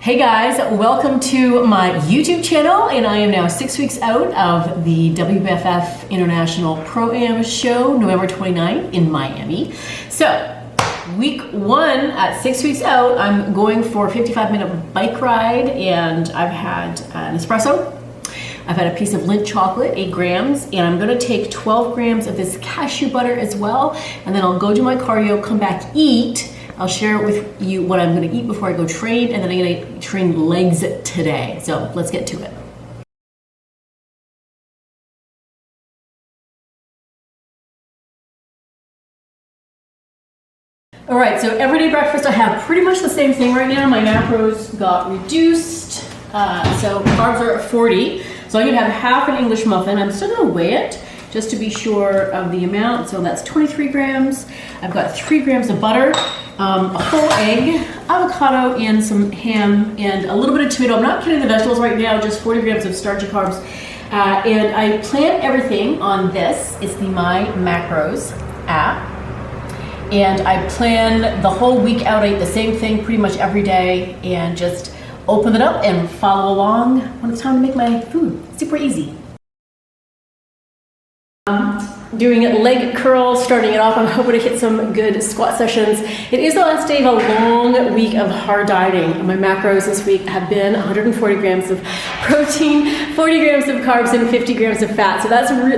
Hey guys, welcome to my YouTube channel, and I am now 6 weeks out of the WBFF International Pro-Am show, November 29th in Miami. So, week one at 6 weeks out, I'm going for a 55-minute bike ride, and I've had an espresso. I've had a piece of Lindt chocolate, 8 grams, and I'm gonna take 12 grams of this cashew butter as well, and then I'll go do my cardio, come back, eat. I'll share with you what I'm gonna eat before I go train, and then I'm gonna train legs today. So let's get to it. All right, so everyday breakfast, I have pretty much the same thing right now. My macros got reduced, so carbs are at 40. So I'm gonna have half an English muffin. I'm still gonna weigh it just to be sure of the amount. So that's 23 grams. I've got 3 grams of butter, a whole egg, avocado, and some ham, and a little bit of tomato. I'm not counting the vegetables right now, just 40 grams of starchy carbs. And I plan everything on this. It's the My Macros app. And I plan the whole week out. I eat the same thing pretty much every day, and just open it up and follow along when it's time to make my food. Super easy. Doing leg curls, starting it off. I'm hoping to hit some good squat sessions. It is the last day of a long week of hard dieting. My macros this week have been 140 grams of protein, 40 grams of carbs, and 50 grams of fat. So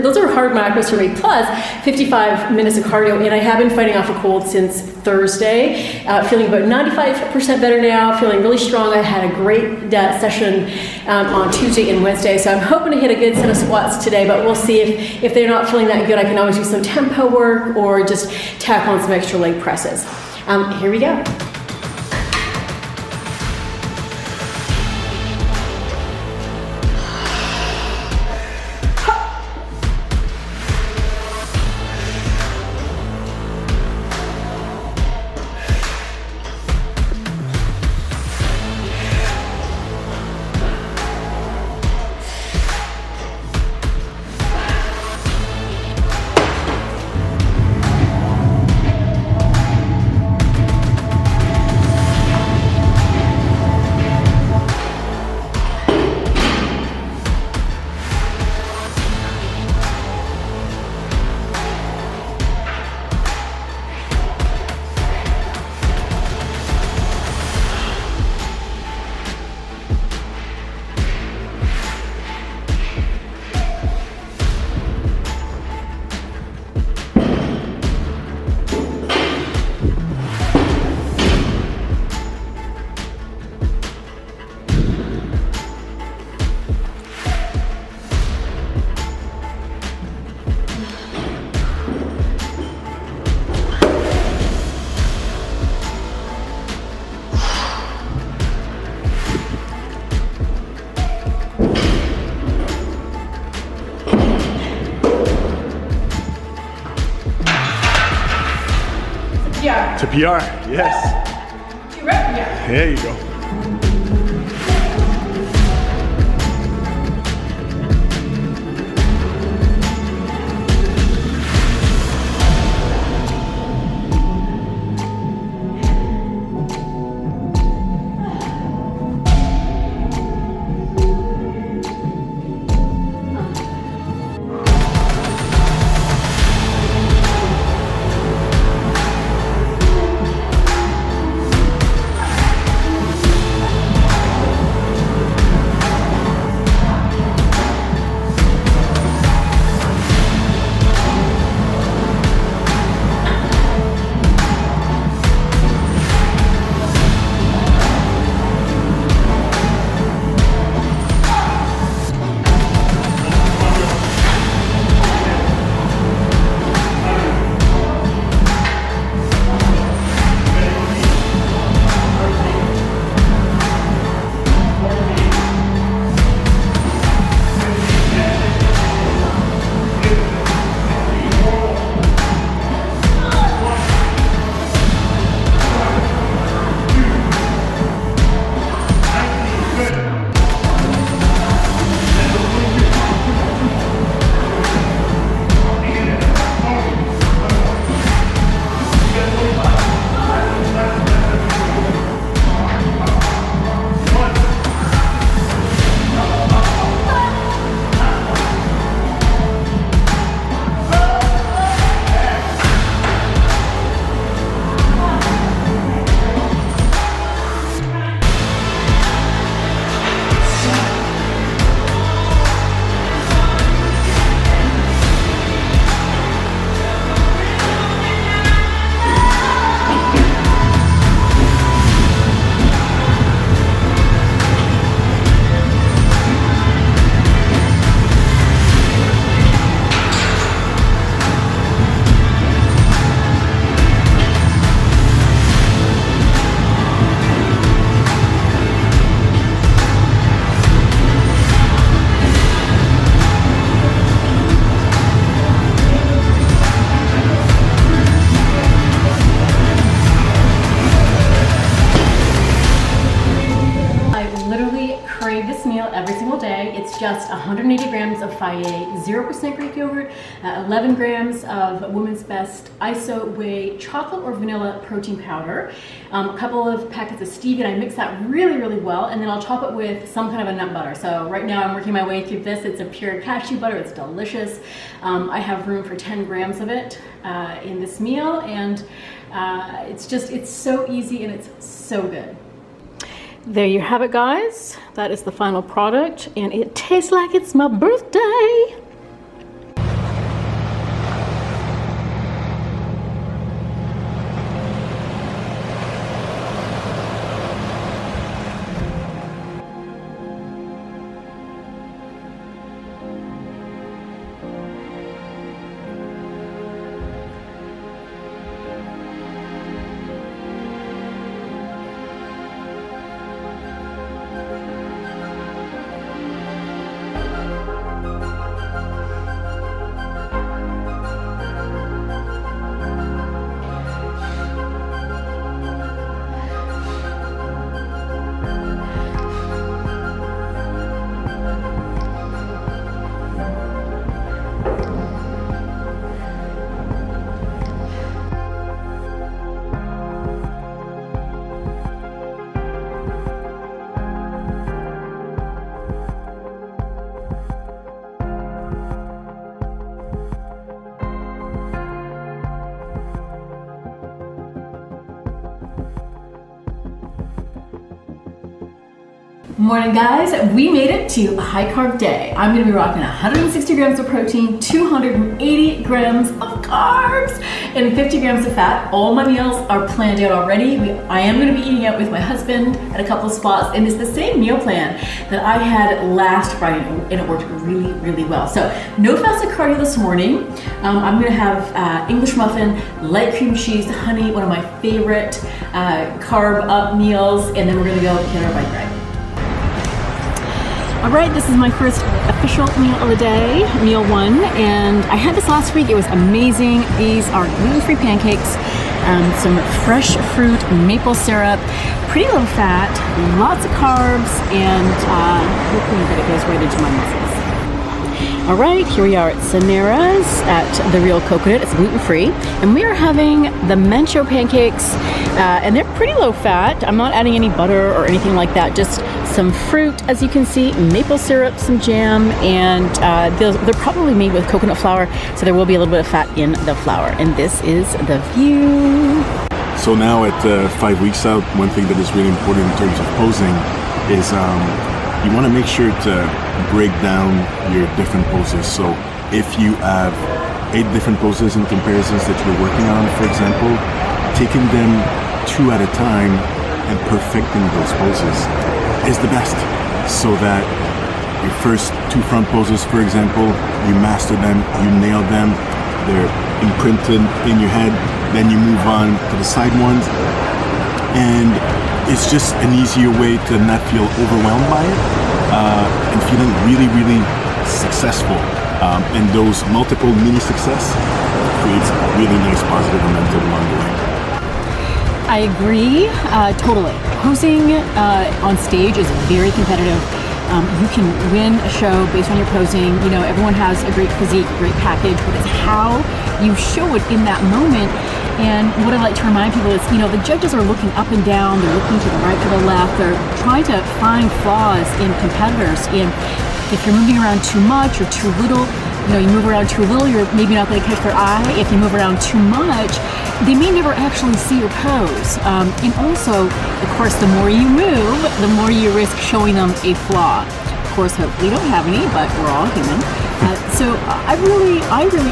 those are hard macros for me, plus 55 minutes of cardio. And I have been fighting off a cold since Thursday, feeling about 95% better now, feeling really strong. I had a great session on Tuesday and Wednesday, so I'm hoping to hit a good set of squats today, but we'll see if they're not feeling that good. I can always do some tempo work or just tack on some extra leg presses. Here we go. To PR, yes. You ready? Yeah. There you go. enjoy this meal every single day. It's just 180 grams of Faye, 0% Greek yogurt, 11 grams of Woman's Best ISO whey chocolate or vanilla protein powder, a couple of packets of stevia, and I mix that really, really well, and then I'll top it with some kind of a nut butter. So right now I'm working my way through this. It's a pure cashew butter. It's delicious. I have room for 10 grams of it in this meal, and it's so easy and it's so good. There you have it, guys. That is the final product, and it tastes like it's my birthday. Morning, guys. We made it to a high carb day. I'm gonna be rocking 160 grams of protein, 280 grams of carbs, and 50 grams of fat. All my meals are planned out already. I am gonna be eating out with my husband at a couple of spots, and it's the same meal plan that I had last Friday, and it worked really, really well. So no fasted cardio this morning. I'm gonna have English muffin, light cream cheese, honey, one of my favorite carb up meals, and then we're gonna go hit our bike ride. All right, this is my first official meal of the day, meal one, and I had this last week. It was amazing. These are gluten-free pancakes, some fresh fruit, maple syrup, pretty low fat, lots of carbs, and hopefully that it goes right into my muscles. All right, here we are at Samara's at The Real Coconut. It's gluten-free, and we are having the mancho pancakes, and they're pretty low fat. I'm not adding any butter or anything like that, just some fruit, as you can see, maple syrup, some jam, and they're probably made with coconut flour, so there will be a little bit of fat in the flour. And this is the view. So now at 5 weeks out, one thing that is really important in terms of posing is you want to make sure to break down your different poses. So if you have 8 different poses and comparisons that you're working on, for example, taking them 2 at a time and perfecting those poses is the best, so that your first 2 front poses, for example, you master them, you nail them, they're imprinted in your head, then you move on to the side ones, and it's just an easier way to not feel overwhelmed by it, and feeling really, really successful. And those multiple mini success creates really nice positive momentum along the way. I agree, totally. Posing on stage is very competitive. You can win a show based on your posing. You know, everyone has a great physique, great package, but it's how you show it in that moment. And what I like to remind people is, you know, the judges are looking up and down, they're looking to the right, to the left, they're trying to find flaws in competitors. And if you're moving around too much or too little, you know, you move around too little, you're maybe not going to catch their eye. If you move around too much, they may never actually see your pose. And also, of course, the more you move, the more you risk showing them a flaw. Of course, hopefully you don't have any, but we're all human. So I really,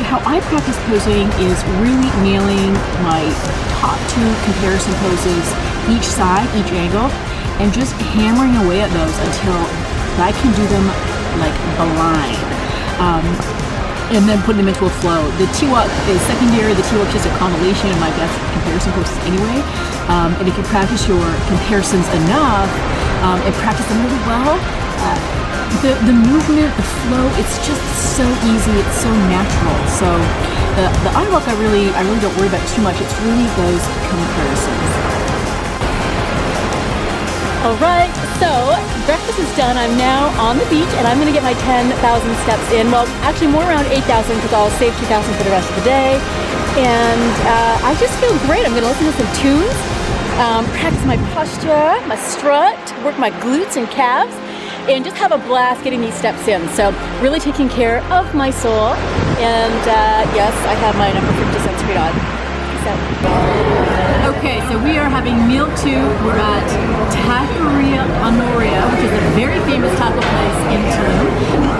how I practice posing is really nailing my top 2 comparison poses, each side, each angle, and just hammering away at those until I can do them like the line. And then putting them into a flow. The T-walk is secondary. The T-walk is just a compilation of my best comparison poses anyway. And if you practice your comparisons enough and practice them really well, the movement, the flow, it's just so easy. It's so natural. So the eye walk, I really don't worry about too much. It's really those comparisons. All right, so breakfast is done. I'm now on the beach and I'm gonna get my 10,000 steps in. Well, actually more around 8,000 because I'll save 2,000 for the rest of the day. And I just feel great. I'm gonna listen to some tunes, practice my posture, my strut, work my glutes and calves, and just have a blast getting these steps in. So really taking care of my soul. And yes, I have my number 50 cents screen on. Okay, so we are having meal 2. We're at Taqueria Honoria, which is a very famous taco place in Tulum.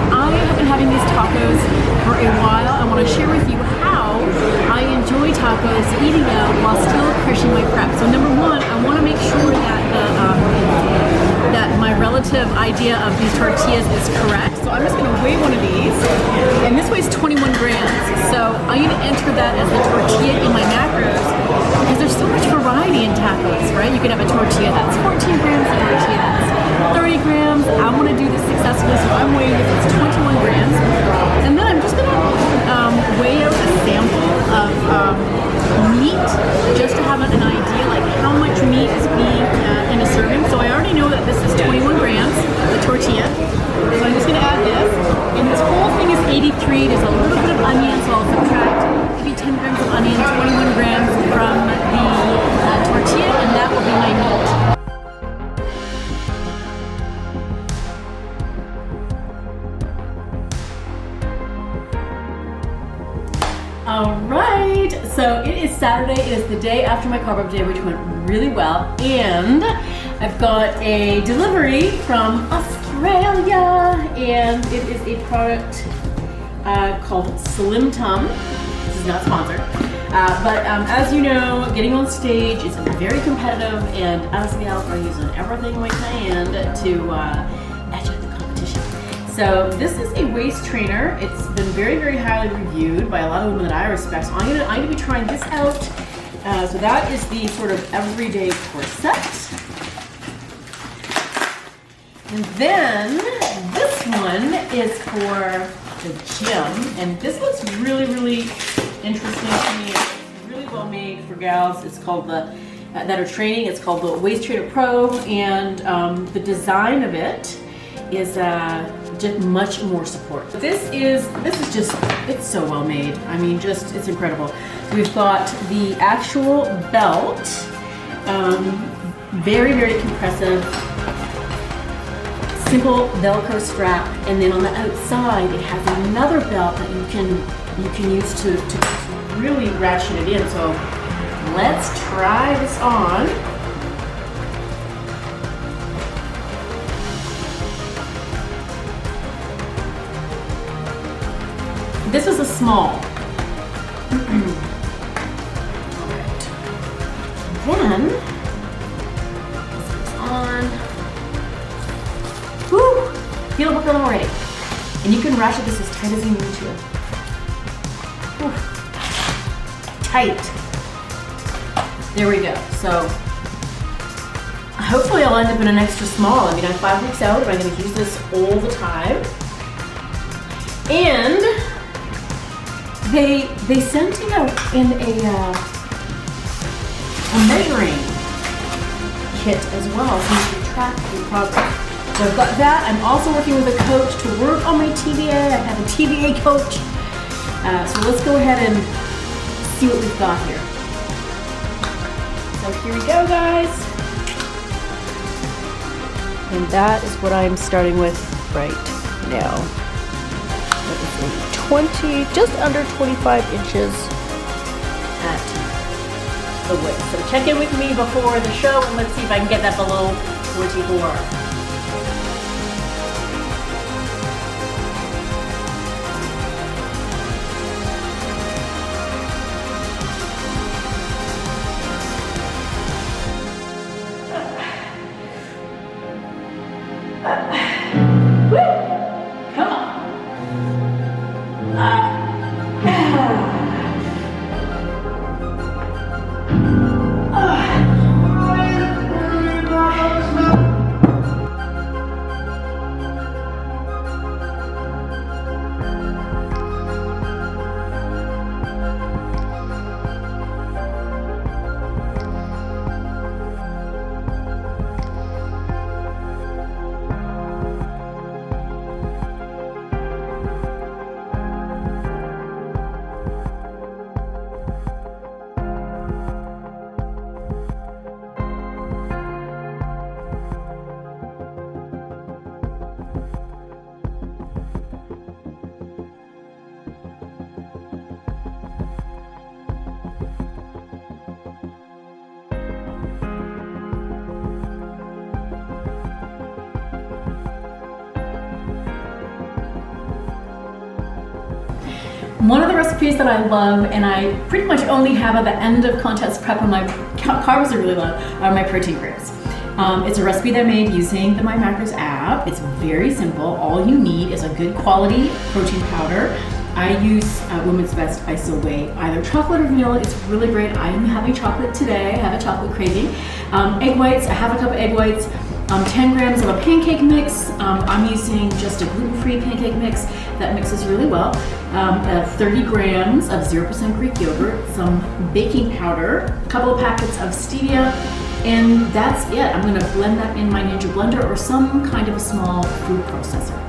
I have been having these tacos for a while. I want to share with you how I enjoy tacos, eating out while still crushing my prep. So number 1, I want to make sure that that my relative idea of these tortillas is correct. So I'm just going to weigh one of these, and this weighs 21 grams. So I'm going to enter that as the tortilla in my macros because there's so much variety in tacos, right? You can have a tortilla that's 14 grams, a tortilla that's 30 grams. I want to do this successfully, so I'm weighing this as 21 grams. And then I'm just going to weigh out a sample of meat just to have an idea like how much meat is being in a serving. So I already know that this is 21 grams, the tortilla. So I'm just going to add this. And this whole thing is 83. There's a little bit of onion, so I'll subtract maybe 10 grams of onion, 21 grams from the tortilla, and that will be my meat. All right, so it is Saturday. It is the day after my carb up day, which went really well. And I've got a delivery from Australia, and it is a product called Slim Tum. This is not sponsored. But as you know, getting on stage is very competitive, and as gals are using everything we can to edge out the competition. So this is a waist trainer. It's been very, very highly reviewed by a lot of women that I respect. So I'm gonna be trying this out. So that is the sort of everyday corset. And then this one is for the gym, and this looks really, really interesting to me. It's really well made for gals. It's called that are training. It's called the Waist Trainer Pro, and the design of it is just much more support. This is just, it's so well made. I mean, just, it's incredible. So we've got the actual belt, very, very compressive, simple Velcro strap, and then on the outside it has another belt that you can use to really ratchet it in. So let's try this on. This is a small. All right. Then this goes on. Woo! Feel it working already. And you can ratchet this as tight as you need to. Whew. Tight. There we go. So hopefully I'll end up in an extra small. I mean, I'm 5 weeks out, and I'm going to use this all the time. And they sent it out in a measuring kit as well, so you can track your progress. So I've got that. I'm also working with a coach to work on my TBA. I have a TBA coach. So let's go ahead and see what we've got here. So here we go, guys. And that is what I'm starting with right now. That is a 20, just under 25 inches at the width. So check in with me before the show, and let's see if I can get that below 24. One of the recipes that I love, and I pretty much only have at the end of contest prep when my carbs are really low, are my protein crepes. It's a recipe that I made using the My Macros app. It's very simple. All you need is a good quality protein powder. I use Women's Best Iso Whey, either chocolate or vanilla. It's really great. I am having chocolate today. I have a chocolate craving. Egg whites, I have a cup of egg whites. 10 grams of a pancake mix. I'm using just a gluten-free pancake mix that mixes really well. 30 grams of 0% Greek yogurt, some baking powder, a couple of packets of stevia, and that's it. I'm gonna blend that in my Ninja blender or some kind of a small food processor.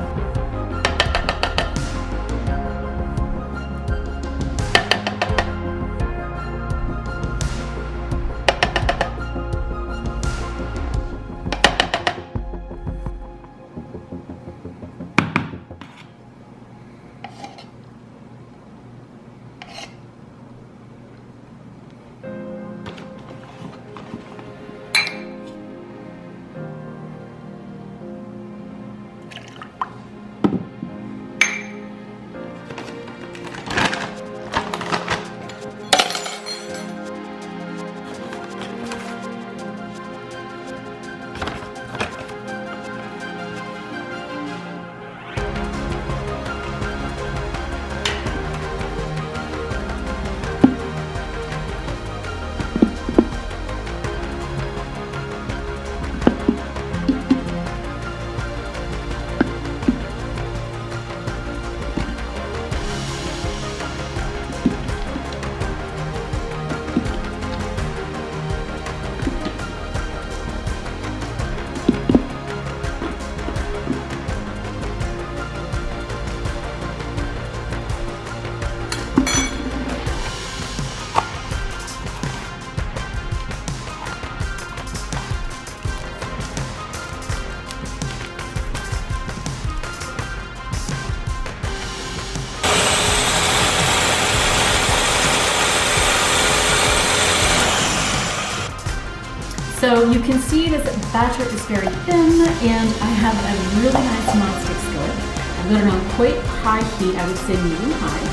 So you can see this batter is very thin, and I have a really nice nonstick skillet. I've got it on quite high heat, I would say medium high.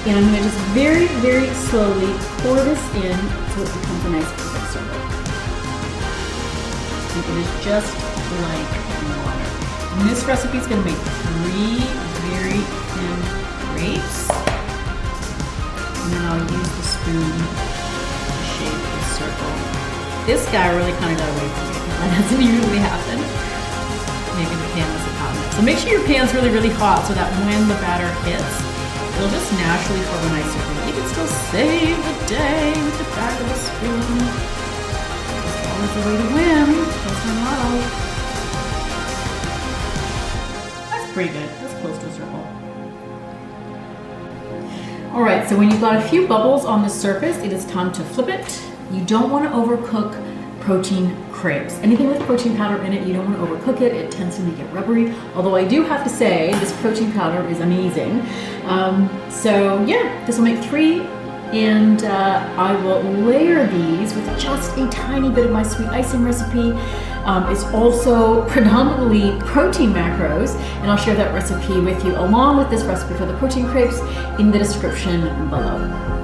And I'm gonna just very, very slowly pour this in so it becomes a nice perfect circle. And it is just like water. And this recipe is gonna make 3 very thin crepes. And then I'll use the spoon to shape the circle. This guy really kind of got away from me. That doesn't usually happen. Maybe the pan wasn't hot enough. So make sure your pan's really, really hot so that when the batter hits, it'll just naturally form a nice circle. You can still save the day with the back of the spoon. As long as the way to win goes on low. That's pretty good. That's close to a circle. All right, so when you've got a few bubbles on the surface, it is time to flip it. You don't want to overcook protein crepes. Anything with protein powder in it, you don't want to overcook it. It tends to make it rubbery. Although I do have to say, this protein powder is amazing. So yeah, this will make 3, and I will layer these with just a tiny bit of my sweet icing recipe. It's also predominantly protein macros, and I'll share that recipe with you along with this recipe for the protein crepes in the description below.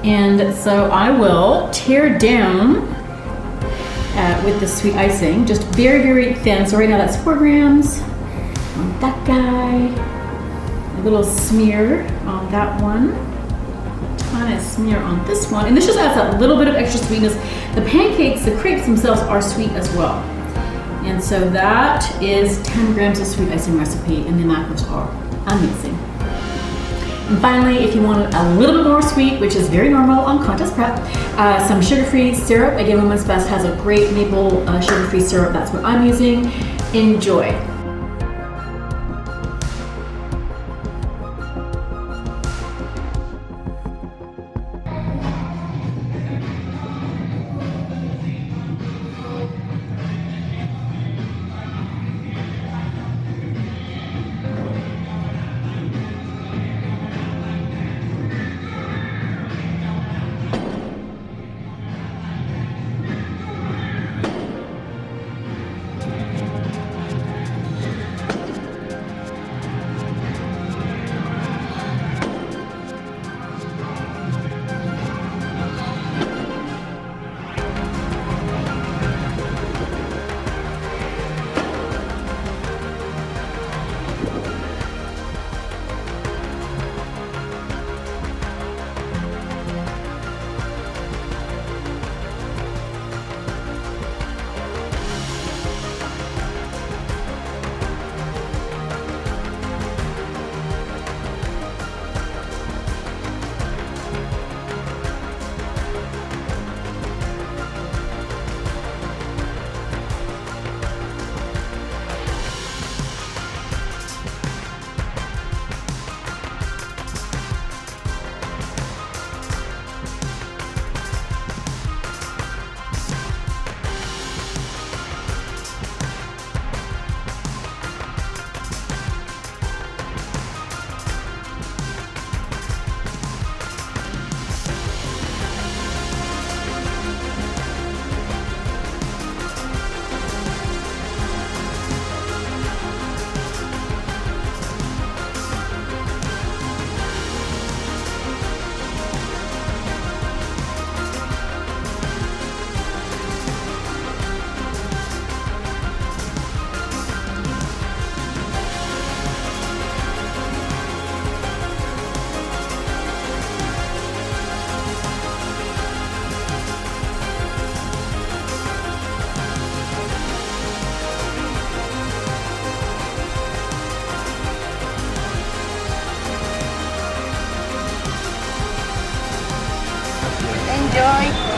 And so I will tear down with the sweet icing, just very, very thin. So right now that's 4 grams on that guy, a little smear on that one, kind of smear on this one. And this just adds a little bit of extra sweetness. The pancakes, the crepes themselves are sweet as well. And so that is 10 grams of sweet icing recipe, and the macros are amazing. And finally, if you want a little bit more sweet, which is very normal on contest prep, some sugar-free syrup. Again, Woman's Best has a great maple sugar-free syrup. That's what I'm using. Enjoy.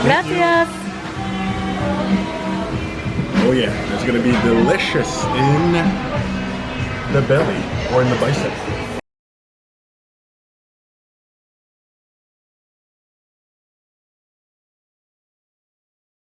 Gracias. Oh yeah, it's gonna be delicious in the belly or in the bicep.